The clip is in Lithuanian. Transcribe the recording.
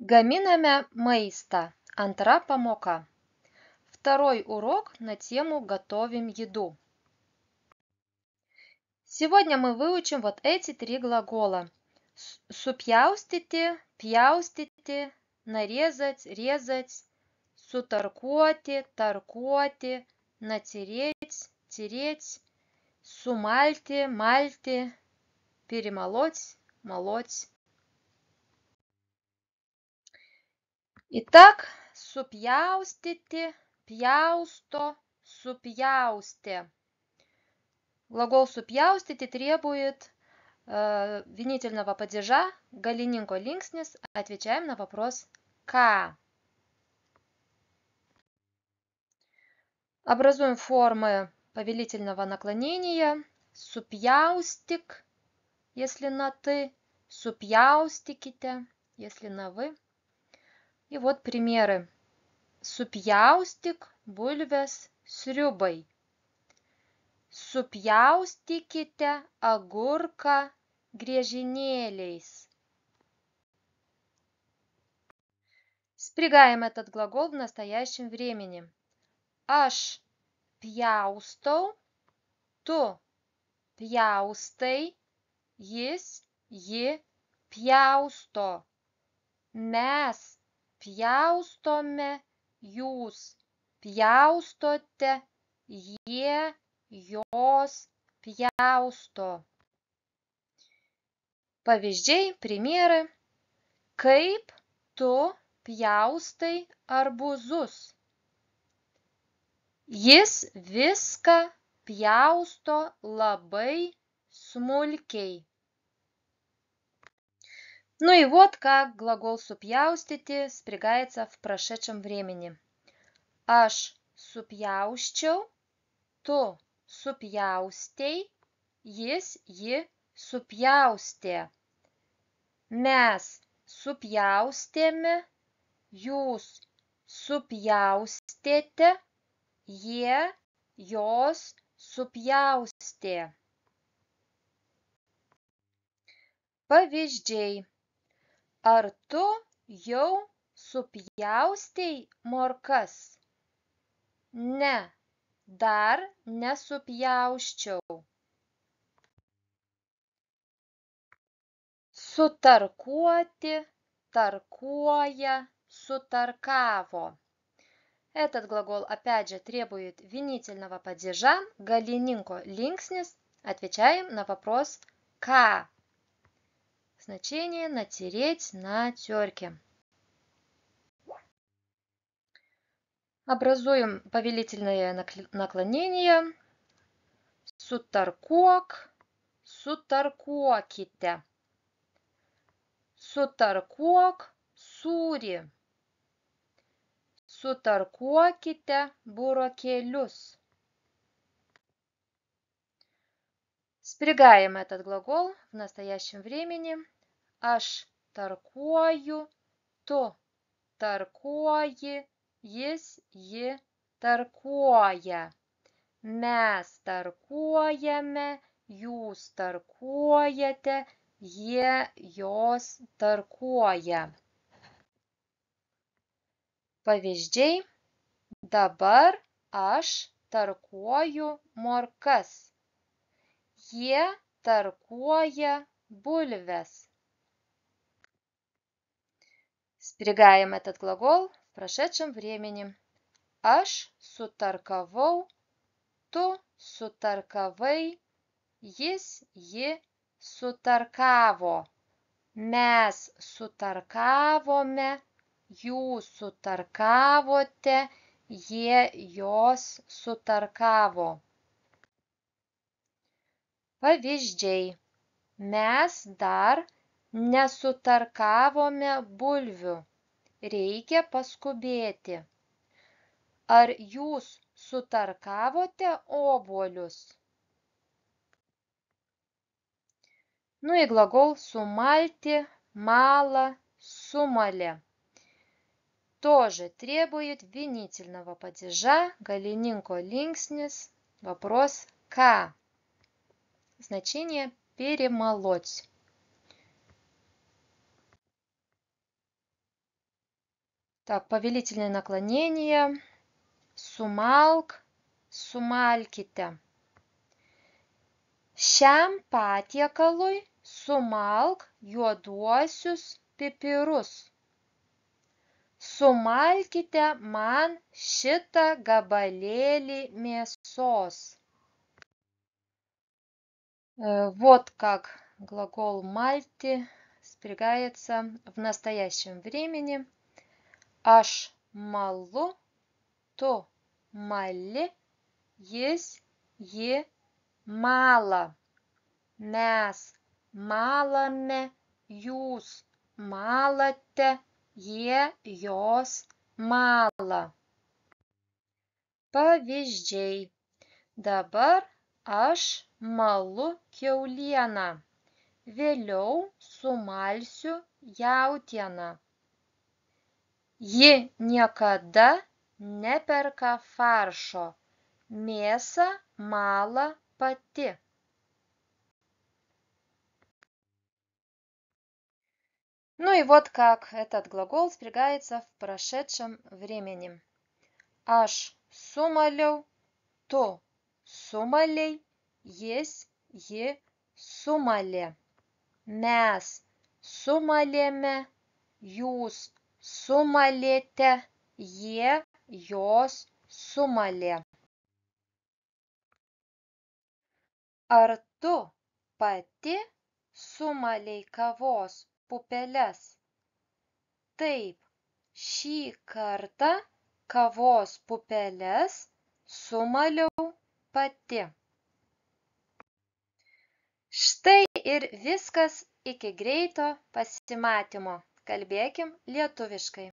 Gaminame maistą. Антра pamoka. Второй урок на тему «Готовим еду». Сегодня мы выучим вот эти три глагола. Supjaustyti, pjaustyti, нарезать, резать, sutarkuoti, tarkuoti, натереть, тереть, sumalti, malti, перемолоть, молоть. Итак, supjaustyti, pjausto, supjaustė. Глагол supjaustyti требует винительного падежа, galininko linksnis. Отвечаем на вопрос «ką». Образуем формы повелительного наклонения. Supjaustyk, если на «ты», supjaustykite, если на «вы». И вот примеры. Supjaustyk bulves sriubai. Supjaustykite огурка griežinėliais. Спрягаем этот глагол в настоящем времени. Aš pjaustau, tu pjaustai, jis, ji pjausto. Mes pjaustome, jūs pjaustote, jie, jos pjausto. Pavyzdžiai, примеры. Kaip tu pjaustai arbūzus? Jis viską pjausto labai smulkiai. Ну и вот как глагол supjaustyti спрягается в прошедшем времени. Aš supjausčiau, tu supjaustei, jis, ji supjaustė. Mes supjaustėme, jūs supjaustėte, jie, jos supjaustė. Pavyzdžiai. Ar tu jau supjaustei morkas? Ne, dar nesupjausčiau. Sutarkuoti, tarkuoja, сутаркаво. Этот глагол опять же требует винительного падежа, galininko linksnis. Отвечаем на вопрос «ką». Значение натереть на терке. Образуем повелительное наклонение. Sutarkuok, sutarkuokite. Sutarkuok sūrį. Sutarkuokite burokėlius. Спрягаем этот глагол в настоящем времени. Aš tarkuoju, tu tarkuoji, jis, ji tarkuoja. Mes tarkuojame, jūs tarkuojate, jie, jos tarkuoja. Pavyzdžiai. Dabar aš tarkuoju morkas. Jie tarkuoja bulves. Спрягаем этот глагол в прошедшем времени. Aš sutarkavau, tu sutarkavai, jis, ji sutarkavo. Mes sutarkavome, jūs sutarkavote, jie, jos sutarkavo. Pavyzdžiai. Mes dar nesutarkavome bulvių. Reikia paskubėti. Ar jūs sutarkavote obuolius? Ну и глагол сумальти, мало, сумале. Тоже требует винительного падежа, galininko linksnis, вопрос «ką». Значение перемолоть. Так, повелительное наклонение. Sumalk, sumalkite. Šiam patiekalui sumalk juoduosius pipirus. Sumalkite man šitą gabalėlį mėsos. Вот как глагол мальти спрягается в настоящем времени. Aš malu, tu mali, jis, ji mala. Mes malame, jūs malate, jie, jos mala. Pavyzdžiai. Dabar aš malu kiaulieną. Vėliau sumalsiu jautieną. Ji niekada neperka faršo. Mėsą mala pati. Ну и вот как этот глагол спрягается в прошедшем времени. Aš sumaliau, tu sumalei, jis, ji sumalė. Mes sumalėme, jūs sumalėte, jie, jos sumalė. Ar tu pati sumalei kavos pupeles? Taip, šį kartą kavos pupeles sumaliau pati. Štai ir viskas, iki greito pasimatymo. Kalbėkim lietuviškai.